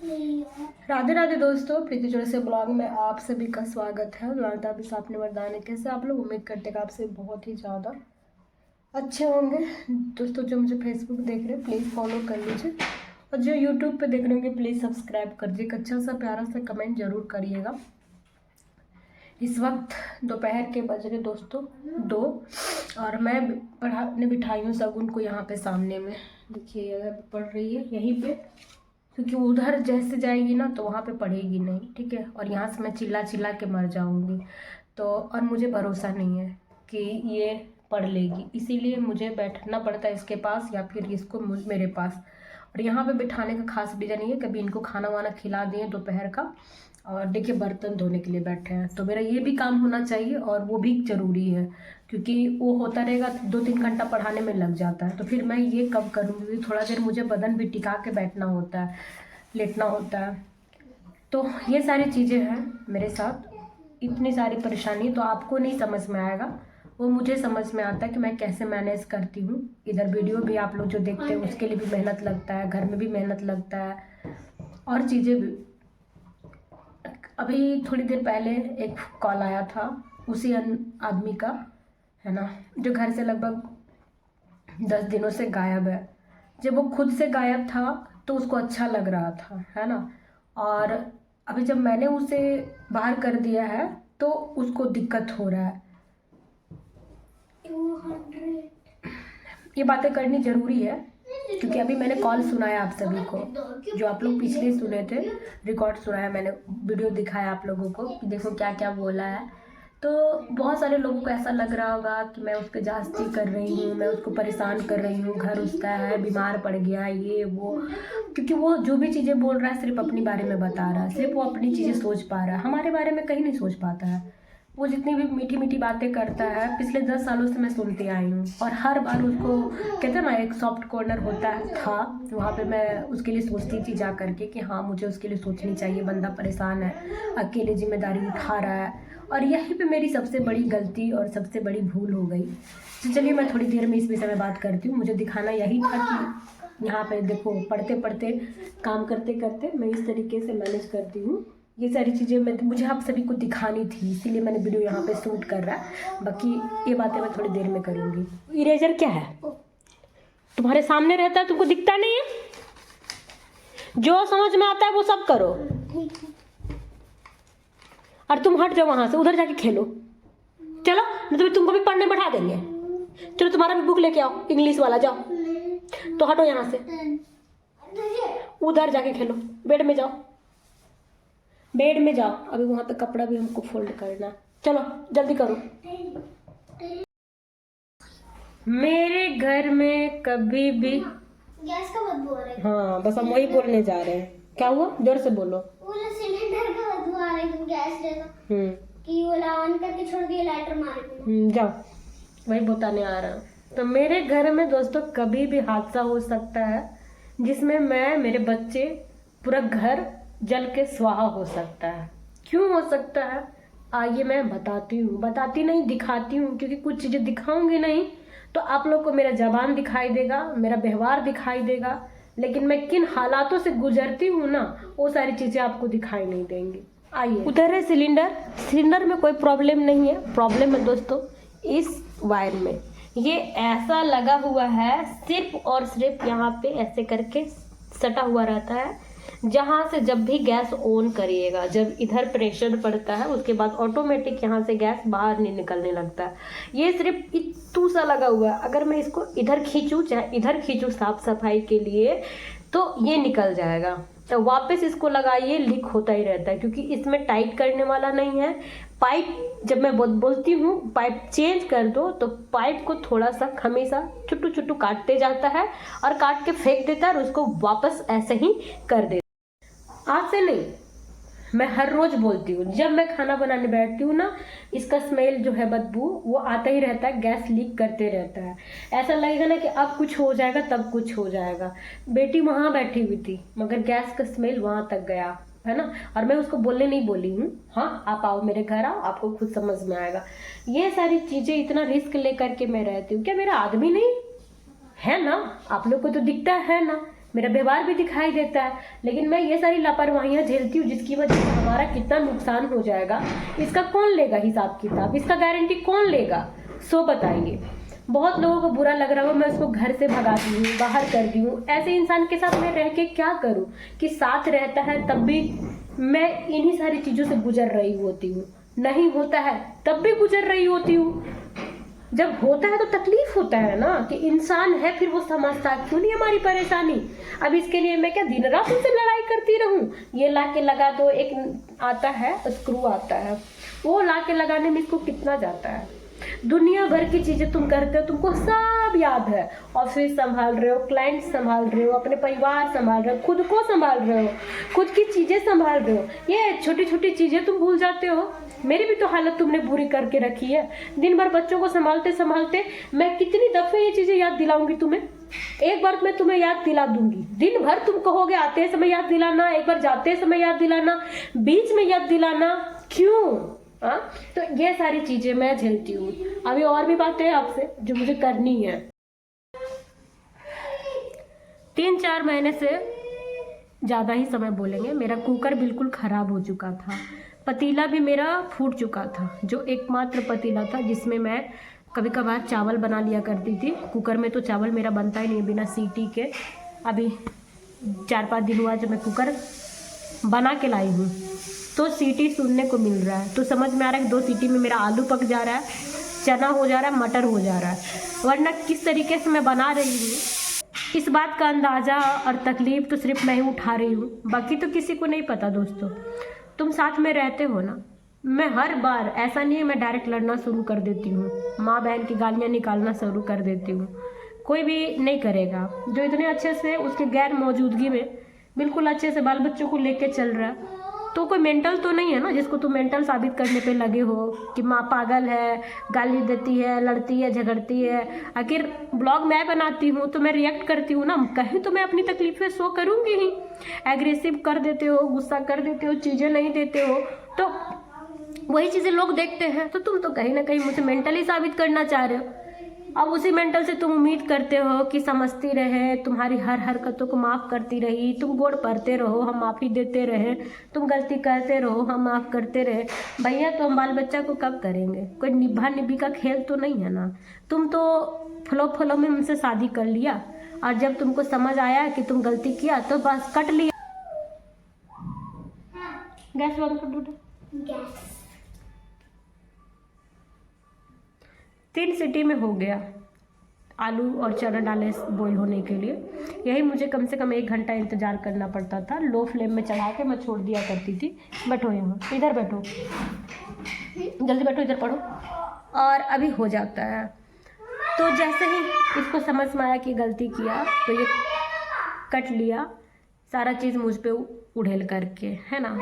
राधे राधे दोस्तों, प्रीति जोड़े से ब्लॉग में आप सभी का स्वागत है। लालता भी सामने मर्दाने कैसे आप लोग, उम्मीद करते हैं आप से बहुत ही ज़्यादा अच्छे होंगे। दोस्तों जो मुझे फेसबुक देख रहे हैं प्लीज़ फॉलो कर लीजिए, और जो यूट्यूब पे देख रहे होंगे प्लीज़ सब्सक्राइब कर दीजिए। अच्छा सा प्यारा सा कमेंट जरूर करिएगा। इस वक्त दोपहर के बज रहे दोस्तों 2, और मैं पढ़ाने बिठाई हूँ शगुन को यहाँ पे सामने में। देखिए पढ़ रही है यहीं पे, क्योंकि उधर जैसे जाएगी ना तो वहाँ पे पढ़ेगी नहीं, ठीक है। और यहाँ से मैं चिल्ला चिल्ला के मर जाऊँगी तो, और मुझे भरोसा नहीं है कि ये पढ़ लेगी, इसीलिए मुझे बैठना पड़ता है इसके पास या फिर इसको मेरे पास। और यहाँ पे बिठाने का खास रीज़न नहीं है, कभी इनको खाना वाना खिला दिए दोपहर का, और देखिए बर्तन धोने के लिए बैठे हैं, तो मेरा ये भी काम होना चाहिए और वो भी ज़रूरी है, क्योंकि वो होता रहेगा 2-3 घंटा पढ़ाने में लग जाता है, तो फिर मैं ये कब करूँगी। थोड़ा देर मुझे बदन भी टिका के बैठना होता है, लेटना होता है। तो ये सारी चीज़ें हैं मेरे साथ, इतनी सारी परेशानी तो आपको नहीं समझ में आएगा, वो मुझे समझ में आता है कि मैं कैसे मैनेज करती हूँ। इधर वीडियो भी आप लोग जो देखते हैं उसके लिए भी मेहनत लगता है, घर में भी मेहनत लगता है, और चीज़ें भी। अभी थोड़ी देर पहले एक कॉल आया था उसी आदमी का, है ना, जो घर से लगभग 10 दिनों से गायब है। जब वो खुद से गायब था तो उसको अच्छा लग रहा था, है ना, और अभी जब मैंने उसे बाहर कर दिया है तो उसको दिक्कत हो रहा है। 200 ये बातें करनी ज़रूरी है, क्योंकि अभी मैंने कॉल सुनाया आप सभी को, जो आप लोग पिछले सुने थे, रिकॉर्ड सुनाया मैंने, वीडियो दिखाया आप लोगों को कि देखो क्या क्या बोला है। तो बहुत सारे लोगों को ऐसा लग रहा होगा कि मैं उस पर जास्ती कर रही हूँ, मैं उसको परेशान कर रही हूँ, घर उसका है, बीमार पड़ गया, ये वो, क्योंकि वो जो भी चीज़ें बोल रहा है सिर्फ अपने बारे में बता रहा है, सिर्फ वो अपनी चीज़ें सोच पा रहा है, हमारे बारे में कहीं नहीं सोच पाता है। वो जितनी भी मीठी मीठी बातें करता है पिछले 10 सालों से मैं सुनती आई हूँ, और हर बार उसको कहते हैं ना एक सॉफ्ट कॉर्नर होता है था, वहाँ पे मैं उसके लिए सोचती थी जा करके कि हाँ मुझे उसके लिए सोचनी चाहिए, बंदा परेशान है, अकेले जिम्मेदारी उठा रहा है। और यहीं पे मेरी सबसे बड़ी गलती और सबसे बड़ी भूल हो गई। तो चलिए मैं थोड़ी देर में इस विषय में बात करती हूँ। मुझे दिखाना यही था कि यहाँ पे देखो पढ़ते पढ़ते काम करते करते मैं इस तरीके से मैनेज करती हूँ। ये सारी चीज़ें मुझे आप सभी को दिखानी थी, इसीलिए मैंने वीडियो यहाँ पे शूट कर रहा है। बाकी ये बातें मैं थोड़ी देर में करूँगी। इरेजर क्या है, तुम्हारे सामने रहता है, तुमको दिखता नहीं है, जो समझ में आता है वो सब करो, और तुम हट जाओ वहाँ से, उधर जाके खेलो। चलो नहीं तो तुमको भी पढ़ने बैठा देंगे। चलो तुम्हारा भी बुक लेके आओ, इंग्लिश वाला, जाओ। तो हटो यहाँ से, उधर जाके खेलो, बेड में जाओ, बेड में जाओ। अभी वहाँ पे कपड़ा भी हमको फोल्ड करना, चलो जल्दी करो। मेरे घर में कभी भी गैस का बदबू आ रहा है। हाँ बस हम वही बोलने जा रहे हैं। क्या हुआ, जोर से बोलो। सिलेंडर का बदबू आ रहा है, गैस जैसा कि वो ऑन करके छोड़ दिया, लाइटर मार जाओ, वही बताने आ रहा हूँ। तो मेरे घर में दोस्तों कभी भी हादसा हो सकता है जिसमें मैं, मेरे बच्चे, पूरा घर जल के स्वाहा हो सकता है। क्यों हो सकता है आइए मैं बताती हूँ, बताती नहीं दिखाती हूँ, क्योंकि कुछ चीज़ें दिखाऊंगी नहीं तो आप लोग को मेरा जबान दिखाई देगा, मेरा व्यवहार दिखाई देगा, लेकिन मैं किन हालातों से गुजरती हूँ ना वो सारी चीज़ें आपको दिखाई नहीं देंगी। आइए, उधर है सिलेंडर, सिलेंडर में कोई प्रॉब्लम नहीं है, प्रॉब्लम है दोस्तों इस वायर में। ये ऐसा लगा हुआ है सिर्फ और सिर्फ यहाँ पे ऐसे करके सटा हुआ रहता है, जहाँ से जब भी गैस ऑन करिएगा, जब इधर प्रेशर पड़ता है उसके बाद ऑटोमेटिक यहाँ से गैस बाहर नहीं निकलने लगता है। ये सिर्फ इतू सा लगा हुआ है, अगर मैं इसको इधर खींचूँ चाहे इधर खींचूँ साफ सफाई के लिए तो ये निकल जाएगा। तो वापस इसको लगाइए, लीक होता ही रहता है, क्योंकि इसमें टाइट करने वाला नहीं है। पाइप जब मैं बोलती हूँ पाइप चेंज कर दो तो पाइप को थोड़ा सा हमेशा छुट्टू छुट्टू काटते जाता है और काट के फेंक देता है और उसको वापस ऐसे ही कर देता है। आज से नहीं, मैं हर रोज बोलती हूँ, जब मैं खाना बनाने बैठती हूँ ना इसका स्मेल जो है, बदबू वो आता ही रहता है, गैस लीक करते रहता है। ऐसा लगेगा ना कि अब कुछ हो जाएगा तब कुछ हो जाएगा। बेटी वहाँ बैठी हुई थी मगर गैस का स्मेल वहाँ तक गया, है ना, और मैं उसको बोलने नहीं बोली हूँ, हाँ आप आओ मेरे घर आओ, आपको खुद समझ में आएगा। ये सारी चीज़ें इतना रिस्क लेकर के मैं रहती हूँ। क्या मेरा आदमी नहीं, है ना, आप लोग को तो दिखता है ना, मेरा व्यवहार भी दिखाई देता है, लेकिन मैं ये सारी लापरवाहियां झेलती हूँ जिसकी वजह से हमारा कितना नुकसान हो जाएगा, इसका कौन लेगा हिसाब किताब, इसका गारंटी कौन लेगा? सो बताइए। बहुत लोगों को बुरा लग रहा हो, मैं उसको घर से भगाती हूँ, बाहर कर दी हूँ। ऐसे इंसान के साथ मैं रह के क्या करूँ कि साथ रहता है तब भी मैं इन्हीं सारी चीज़ों से गुजर रही होती हूँ, नहीं होता है तब भी गुजर रही होती हूँ। जब होता है तो तकलीफ होता है ना, कि इंसान है फिर वो समझता है क्यों नहीं हमारी परेशानी। अब इसके लिए मैं क्या दिन रात उनसे लड़ाई करती रहूं? ये ला के लगा दो, एक आता है स्क्रू आता है, वो ला के लगाने में इसको कितना जाता है। दुनिया भर की चीजें तुम करते हो, तुमको सब याद है। ऑफिस संभाल रहे हो, क्लाइंट संभाल रहे हो, अपने परिवार संभाल रहे हो, खुद को संभाल रहे हो, खुद की चीजें संभाल रहे हो, ये छोटी छोटी चीजें तुम भूल जाते हो। मेरी भी तो हालत तुमने बुरी करके रखी है। दिन भर बच्चों को संभालते संभालते मैं कितनी दफे ये चीजें याद दिलाऊंगी तुम्हें? एक बार मैं तुम्हें याद दिला दूंगी। दिन भर तुम कहोगे आते समय याद दिलाना, एक बार जाते समय याद दिलाना, बीच में याद दिलाना, क्यों? हाँ, तो ये सारी चीजें मैं झेलती हूँ। अभी और भी बातें हैं आपसे जो मुझे करनी है। 3-4 महीने से ज़्यादा ही समय बोलेंगे, मेरा कुकर बिल्कुल ख़राब हो चुका था, पतीला भी मेरा फूट चुका था, जो एकमात्र पतीला था जिसमें मैं कभी कभार चावल बना लिया करती थी। कुकर में तो चावल मेरा बनता ही नहीं बिना सीटी के। अभी 4-5 दिन हुआ जब मैं कुकर बना के लाई हूँ तो सीटी सुनने को मिल रहा है, तो समझ में आ रहा है कि 2 सीटी में मेरा आलू पक जा रहा है, चना हो जा रहा है, मटर हो जा रहा है, वरना किस तरीके से मैं बना रही हूँ इस बात का अंदाज़ा और तकलीफ़ तो सिर्फ मैं ही उठा रही हूँ, बाकी तो किसी को नहीं पता। दोस्तों, तुम साथ में रहते हो ना, मैं हर बार ऐसा नहीं है मैं डायरेक्ट लड़ना शुरू कर देती हूँ, माँ बहन की गालियाँ निकालना शुरू कर देती हूँ। कोई भी नहीं करेगा जो इतने अच्छे से उसके गैर मौजूदगी में बिल्कुल अच्छे से बाल बच्चों को लेके चल रहा है। तो कोई मेंटल तो नहीं है ना जिसको तुम मेंटल साबित करने पे लगे हो कि माँ पागल है, गाली देती है, लड़ती है, झगड़ती है। आखिर ब्लॉग मैं बनाती हूँ तो मैं रिएक्ट करती हूँ ना, कहीं तो मैं अपनी तकलीफें शो करूँगी ही। एग्रेसिव कर देते हो, गुस्सा कर देते हो, चीज़ें नहीं देते हो, तो वही चीज़ें लोग देखते हैं। तो तुम तो कहीं ना कहीं मुझे मेंटली साबित करना चाह रहे हो। अब उसी मेंटल से तुम उम्मीद करते हो कि समझती रहे, तुम्हारी हर हरकतों को माफ़ करती रही, तुम गोड़ पड़ते रहो, हम माफ़ी देते रहे, तुम गलती करते रहो, हम माफ़ करते रहे। भैया तो हम बाल बच्चा को कब करेंगे? कोई निभा निभी का खेल तो नहीं है ना। तुम तो फलो में हमसे शादी कर लिया और जब तुमको समझ आया कि तुम गलती किया तो बस कट लिया। गैस बंद कर दो। गैस 3 सीटी में हो गया। आलू और चना डाले बॉईल होने के लिए, यही मुझे कम से कम 1 घंटा इंतज़ार करना पड़ता था। लो फ्लेम में चढ़ा के मैं छोड़ दिया करती थी। बैठो यहाँ, इधर बैठो, जल्दी बैठो, इधर पढ़ो। और अभी हो जाता है। तो जैसे ही इसको समझ में आया कि गलती किया तो ये कट लिया सारा चीज़ मुझ पे उड़ेल करके, है ना।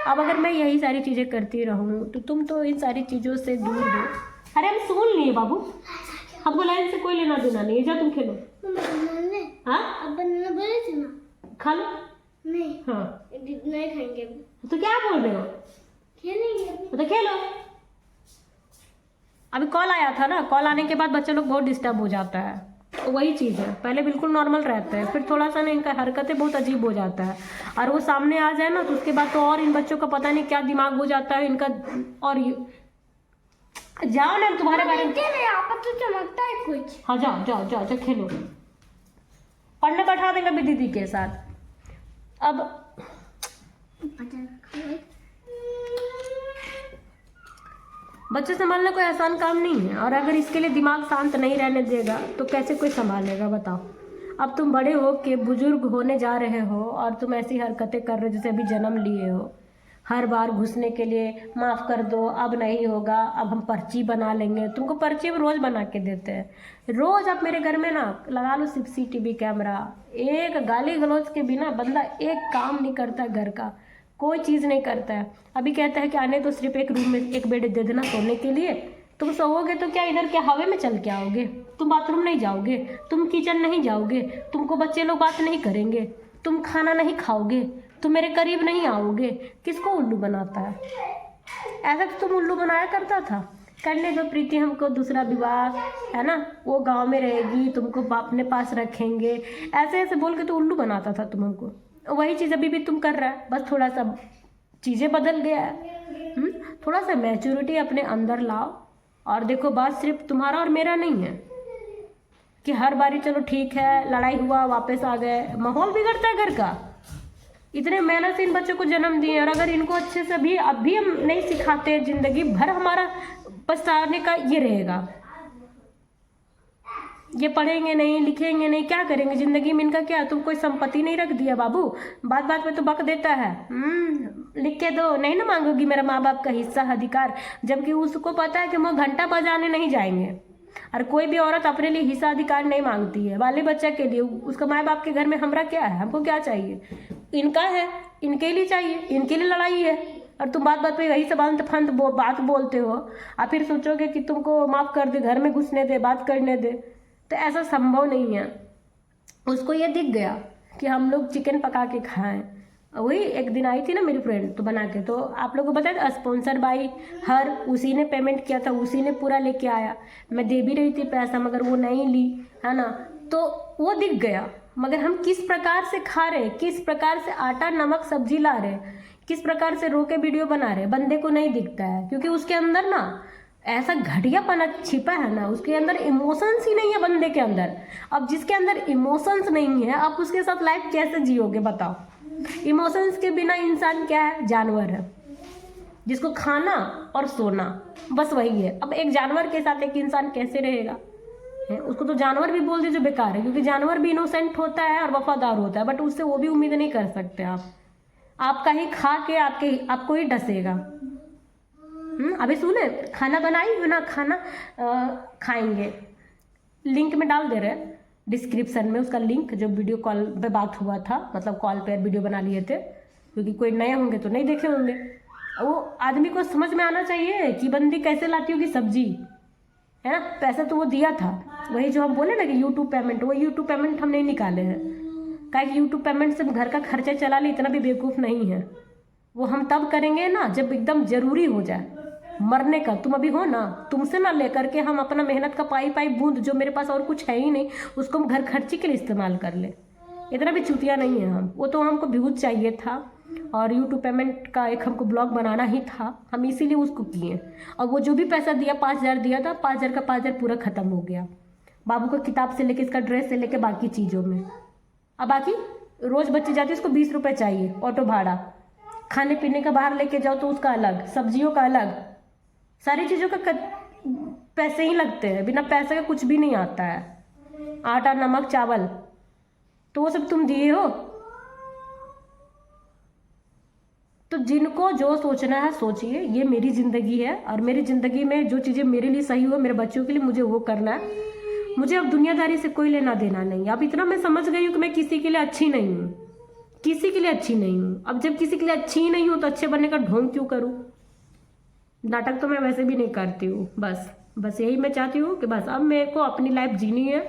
अब अगर मैं यही सारी चीज़ें करती रहूँ तो तुम तो इन सारी चीज़ों से दूर हो। अरे हम सुन लिए बाबू, हमको लाइन से कोई लेना देना नहीं है, जा तुम खेलो। हाँ, अब बनाना बोले थे ना, खा लो। नहीं हाँ, नहीं खाएंगे। तो क्या बोल रहे हो? खेलेंगे तो खेलो। अभी कॉल आया था ना, कॉल आने के बाद बच्चे लोग बहुत डिस्टर्ब हो जाता है। तो वही चीज़ है, पहले बिल्कुल नॉर्मल रहता है, फिर थोड़ा सा ना इनका हरकतें बहुत अजीब हो जाता है, और वो सामने आ जाए ना तो उसके बाद तो और इन बच्चों का पता नहीं क्या दिमाग हो जाता है इनका। और जाओ ना, तुम्हारे बारे में यहाँ पर तो चमकता है कुछ। हाँ, जाओ जाओ जाओ जाओ खेलो। पढ़ने बैठा देंगे अभी दीदी के साथ। अब बच्चे संभालना कोई आसान काम नहीं है, और अगर इसके लिए दिमाग शांत नहीं रहने देगा तो कैसे कोई संभालेगा बताओ। अब तुम बड़े हो के बुजुर्ग होने जा रहे हो और तुम ऐसी हरकतें कर रहे हो जैसे अभी जन्म लिए हो। हर बार घुसने के लिए माफ़ कर दो, अब नहीं होगा, अब हम पर्ची बना लेंगे। तुमको पर्ची हम रोज़ बना के देते हैं। रोज़ आप मेरे घर में ना लगा लो CCTV कैमरा। एक गाली गलौज के बिना बंदा एक काम नहीं करता, घर का कोई चीज़ नहीं करता है। अभी कहता है कि आने तो सिर्फ एक रूम में एक बेड दे देना सोने के लिए। तुम सोओगे तो क्या इधर क्या हवा में चल के आओगे? तुम बाथरूम नहीं जाओगे, तुम किचन नहीं जाओगे, तुमको बच्चे लोग बात नहीं करेंगे, तुम खाना नहीं खाओगे, तुम मेरे करीब नहीं आओगे। किसको उल्लू बनाता है? ऐसा तो तुम उल्लू बनाया करता था। करने दो प्रीति हमको दूसरा विवाह, है ना, वो गांव में रहेगी, तुमको अपने पास रखेंगे, ऐसे ऐसे बोल के तो उल्लू बनाता था तुम हमको। वही चीज़ अभी भी तुम कर रहा है, बस थोड़ा सा चीज़ें बदल गया है। थोड़ा सा मैच्योरिटी अपने अंदर लाओ। और देखो बात सिर्फ तुम्हारा और मेरा नहीं है कि हर बारी चलो ठीक है लड़ाई हुआ वापस आ गए, माहौल बिगड़ता है घर का। इतने मेहनत से इन बच्चों को जन्म दिए और अगर इनको अच्छे से भी अब भी हम नहीं सिखाते, जिंदगी भर हमारा पछताने का ये रहेगा। ये पढ़ेंगे नहीं लिखेंगे नहीं, क्या करेंगे जिंदगी में, इनका क्या, तुम कोई संपत्ति नहीं रख दिया बाबू, बात बात में तो बक देता है। लिख के दो, नहीं ना मांगोगी मेरा माँ बाप का हिस्सा अधिकार, जबकि उसको पता है कि वो घंटा बजाने नहीं जाएंगे। और कोई भी औरत अपने लिए हिस्सा अधिकार नहीं मांगती है, बाले बच्चा के लिए। उसका माँ बाप के घर में हमरा क्या है, हमको क्या चाहिए, इनका है, इनके लिए चाहिए, इनके लिए लड़ाई है। और तुम बात बात पे वही सब अंत फंत बात बोलते हो और फिर सोचोगे कि तुमको माफ़ कर दे, घर में घुसने दे, बात करने दे, तो ऐसा संभव नहीं है। उसको ये दिख गया कि हम लोग चिकन पका के खाएं। वही एक दिन आई थी ना मेरी फ्रेंड तो बना के, तो आप लोगों को बताया स्पॉन्सर बाई हर, उसी ने पेमेंट किया था, उसी ने पूरा लेके आया। मैं दे भी रही थी पैसा मगर वो नहीं ली, है ना, तो वो दिख गया। मगर हम किस प्रकार से खा रहे, किस प्रकार से आटा नमक सब्जी ला रहे, किस प्रकार से रोके वीडियो बना रहे, बंदे को नहीं दिखता है। क्योंकि उसके अंदर ना ऐसा घटियापना छिपा है ना, उसके अंदर इमोशंस ही नहीं है बंदे के अंदर। अब जिसके अंदर इमोशंस नहीं है, आप उसके साथ लाइफ कैसे जियोगे बताओ। इमोशंस के बिना इंसान क्या है, जानवर है, जिसको खाना और सोना बस वही है। अब एक जानवर के साथ एक इंसान कैसे रहेगा, है? उसको तो जानवर भी बोल दीजिए बेकार है, क्योंकि जानवर भी इनोसेंट होता है और वफादार होता है, बट उससे वो भी उम्मीद नहीं कर सकते आप। आपका ही खा के आपको ही डसेगा। अभी सुने, खाना बनाई हो ना, खाना खाएंगे, लिंक में डाल दे रहे हैं डिस्क्रिप्शन में उसका लिंक, जो वीडियो कॉल पे बात हुआ था, मतलब कॉल पे वीडियो बना लिए थे, क्योंकि कोई नए होंगे तो नहीं देखे होंगे। वो आदमी को समझ में आना चाहिए कि बंदी कैसे लाती होगी सब्जी, है ना। पैसा तो वो दिया था, वही जो हम बोले ना कि यूट्यूब पेमेंट, वो यूट्यूब पेमेंट हम नहीं निकाले हैं, काहे कि यूट्यूब पेमेंट से घर का खर्चा चला ले, इतना भी बेवकूफ़ नहीं है। वो हम तब करेंगे ना जब एकदम ज़रूरी हो जाए मरने का। तुम अभी हो ना, तुमसे ना लेकर के हम अपना मेहनत का पाई पाई बूंद, जो मेरे पास और कुछ है ही नहीं, उसको हम घर खर्ची के लिए इस्तेमाल कर ले। इतना भी चूतिया नहीं है हम। वो तो हमको व्यूज चाहिए था और यूट्यूब पेमेंट का एक हमको ब्लॉग बनाना ही था, हम इसीलिए उसको किए। और वो जो भी पैसा दिया, 5,000 दिया था, 5,000 का 5,000 पूरा ख़त्म हो गया। बाबू को किताब से लेके, इसका ड्रेस से लेके बाकी चीज़ों में। अब बाकी रोज़ बच्ची जाती है, उसको 20 रुपये चाहिए ऑटो भाड़ा, खाने पीने का बाहर लेके जाओ तो उसका अलग, सब्जियों का अलग, सारी चीज़ों का पैसे ही लगते हैं। बिना पैसे का कुछ भी नहीं आता है, आटा नमक चावल, तो वो सब तुम दिए हो। तो जिनको जो सोचना है सोचिए, ये मेरी ज़िंदगी है और मेरी ज़िंदगी में जो चीज़ें मेरे लिए सही हो, मेरे बच्चों के लिए, मुझे वो करना है। मुझे अब दुनियादारी से कोई लेना देना नहीं। अब इतना मैं समझ गई हूँ कि मैं किसी के लिए अच्छी नहीं हूँ, किसी के लिए अच्छी नहीं हूँ। अब जब किसी के लिए अच्छी ही नहीं हूँ तो अच्छे बनने का ढोंग क्यों करूँ। नाटक तो मैं वैसे भी नहीं करती हूँ। बस यही मैं चाहती हूँ कि बस अब मेरे को अपनी लाइफ जीनी है,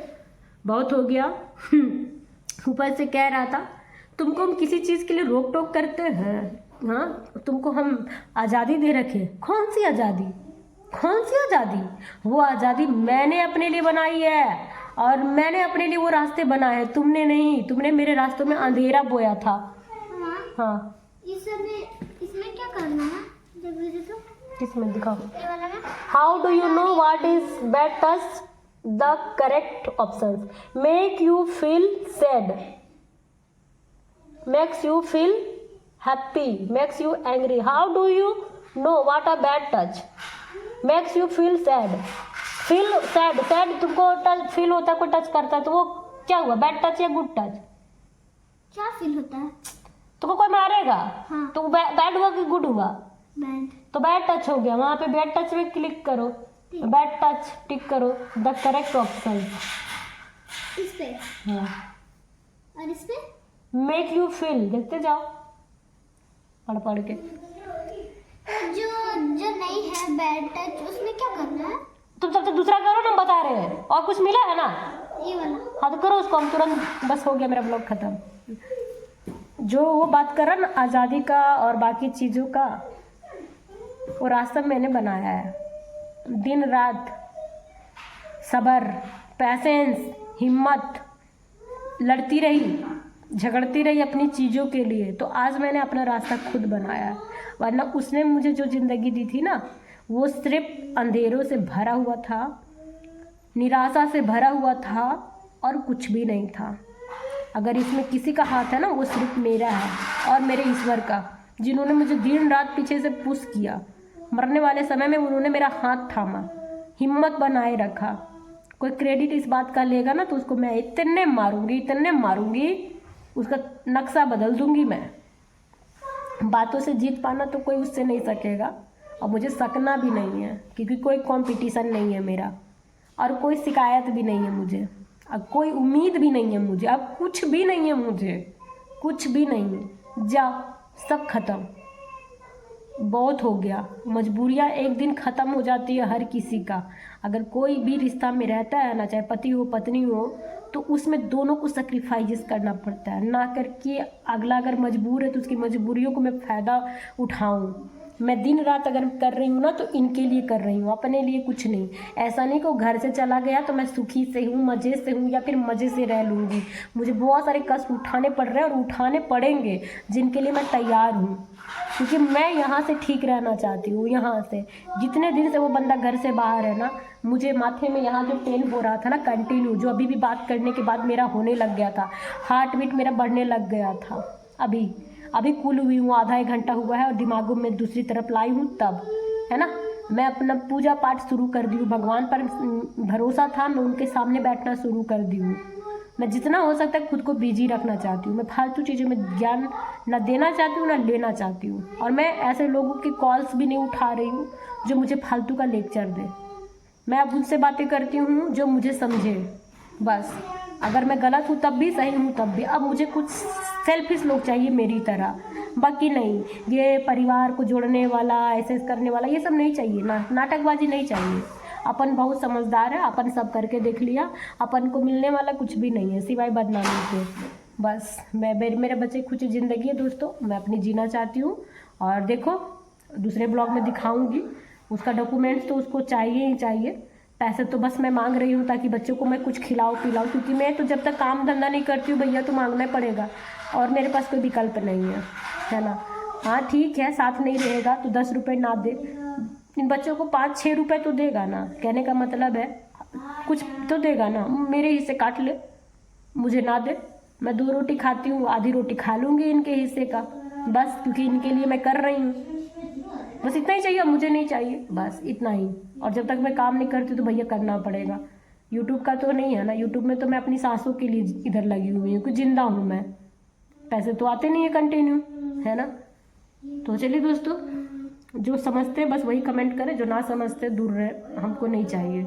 बहुत हो गया। ऊपर से कह रहा था, तुमको हम किसी चीज़ के लिए रोक टोक करते हैं, हाँ, तुमको हम आज़ादी दे रखे। कौन सी आज़ादी, कौन सी आज़ादी? वो आज़ादी मैंने अपने लिए बनाई है और मैंने अपने लिए वो रास्ते बनाए हैं, तुमने नहीं। तुमने मेरे रास्तों में अंधेरा बोया था। हाँ, इसमें क्या करना है, जब मुझे तो किसमें दिखाओ। ये वाला में how do you know what is bad touch? The correct options make you feel sad, makes you feel happy, makes you angry. How do you know what a bad touch? Makes you feel sad. Feel sad, sad तुमको touch feel होता है, कोई touch करता है तो वो क्या हुआ, बैड टच या गुड टच? क्या फील होता है? तुमको कोई मारेगा, हाँ। तो बैड हुआ कि गुड हुआ? बैड। तो बैड टच हो गया, वहाँ पे बैड टच में क्लिक करो, बैड टच टिक करो, द करेक्ट ऑप्शन। इस पे हाँ, और इस पे मेक यू फील, देखते जाओ पढ़ पढ़ के। जो नहीं है बैड टच, उसमें क्या करना है? तुम सबसे दूसरा करो ना, बता रहे हैं। और कुछ मिला है ना? ये वाला। हाँ तो करो उसको, हम तुरंत, बस हो गया मेरा ब्लॉग खत्म। जो वो बात कर रहा ना आज़ादी का और बाकी चीज़ों का, वो रास्ता मैंने बनाया है। दिन रात सब्र, पैसेंस, हिम्मत, लड़ती रही, झगड़ती रही अपनी चीज़ों के लिए, तो आज मैंने अपना रास्ता खुद बनाया। वरना उसने मुझे जो ज़िंदगी दी थी ना, वो सिर्फ अंधेरों से भरा हुआ था, निराशा से भरा हुआ था और कुछ भी नहीं था। अगर इसमें किसी का हाथ है ना, वो सिर्फ मेरा है और मेरे ईश्वर का, जिन्होंने मुझे दिन रात पीछे से पुश किया। मरने वाले समय में उन्होंने मेरा हाथ थामा, हिम्मत बनाए रखा। कोई क्रेडिट इस बात का लेगा ना, तो उसको मैं इतने मारूंगी, उसका नक्शा बदल दूंगी मैं। बातों से जीत पाना तो कोई उससे नहीं सकेगा, और मुझे सकना भी नहीं है, क्योंकि कोई कंपटीशन नहीं है मेरा, और कोई शिकायत भी नहीं है मुझे, अब कोई उम्मीद भी नहीं है मुझे, अब कुछ भी नहीं है मुझे, कुछ भी नहीं। जा, सब खत्म, बहुत हो गया। मजबूरियाँ एक दिन ख़त्म हो जाती है हर किसी का। अगर कोई भी रिश्ता में रहता है ना, चाहे पति हो पत्नी हो, तो उसमें दोनों को सेक्रीफाइस करना पड़ता है, ना करके अगला अगर मजबूर है तो उसकी मजबूरियों को मैं फ़ायदा उठाऊं। मैं दिन रात अगर कर रही हूँ ना, तो इनके लिए कर रही हूँ, अपने लिए कुछ नहीं। ऐसा नहीं कि वो घर से चला गया तो मैं सुखी से हूँ, मज़े से हूँ, या फिर मज़े से रह लूँगी। मुझे बहुत सारे कष्ट उठाने पड़ रहे हैं और उठाने पड़ेंगे, जिनके लिए मैं तैयार हूँ, क्योंकि मैं यहाँ से ठीक रहना चाहती हूँ। यहाँ से जितने दिन से वो बंदा घर से बाहर है ना, मुझे माथे में यहाँ जो पेन हो रहा था ना कंटिन्यू, जो अभी भी बात करने के बाद मेरा होने लग गया था, हार्ट बीट मेरा बढ़ने लग गया था, अभी कूल हुई हूँ, आधा एक घंटा हुआ है और दिमागों में दूसरी तरफ लाई हूँ, तब है ना। मैं अपना पूजा पाठ शुरू कर दी हूँ, भगवान पर भरोसा था, मैं उनके सामने बैठना शुरू कर दी हूँ। मैं जितना हो सकता है खुद को बिजी रखना चाहती हूँ। मैं फालतू चीज़ों में ज्ञान ना देना चाहती हूँ, ना लेना चाहती हूँ। और मैं ऐसे लोगों के कॉल्स भी नहीं उठा रही हूँ जो मुझे फालतू का लेक्चर दे। मैं अब उनसे बातें करती हूँ जो मुझे समझे, बस। अगर मैं गलत हूँ तब भी, सही हूँ तब भी। अब मुझे कुछ सेल्फिश लोग चाहिए मेरी तरह, बाकी नहीं। ये परिवार को जोड़ने वाला, ऐसे करने वाला, ये सब नहीं चाहिए ना, नाटकबाजी नहीं चाहिए। अपन बहुत समझदार है, अपन सब करके देख लिया, अपन को मिलने वाला कुछ भी नहीं है सिवाय बदनामी के। बस मेरे बच्चे की कुछ ज़िंदगी है दोस्तों, मैं अपनी जीना चाहती हूँ। और देखो, दूसरे ब्लॉग में दिखाऊंगी, उसका डॉक्यूमेंट्स तो उसको चाहिए ही चाहिए। पैसे तो बस मैं मांग रही हूँ ताकि बच्चों को मैं कुछ खिलाऊँ पिलाऊँ, क्योंकि मैं तो जब तक काम धंधा नहीं करती हूँ भैया, तो मांगना पड़ेगा, और मेरे पास कोई विकल्प नहीं है ना। हाँ ठीक है, साथ नहीं रहेगा तो 10 रुपये ना दे, इन बच्चों को 5-6 रुपये तो देगा ना, कहने का मतलब है कुछ तो देगा ना। मेरे हिस्से काट ले, मुझे ना दे। मैं 2 रोटी खाती हूँ, आधी रोटी खा लूँगी इनके हिस्से का, बस, क्योंकि इनके लिए मैं कर रही हूँ। बस इतना ही चाहिए, मुझे नहीं चाहिए, बस इतना ही। और जब तक मैं काम नहीं करती तो भैया करना पड़ेगा। यूट्यूब का तो नहीं है ना, यूट्यूब में तो मैं अपनी सांसों के लिए इधर लगी हुई हूँ, क्योंकि जिंदा हूँ मैं, पैसे तो आते नहीं है कंटिन्यू, है ना। तो चलिए दोस्तों, जो समझते हैं बस वही कमेंट करें, जो ना समझते दूर रहे, हमको नहीं चाहिए।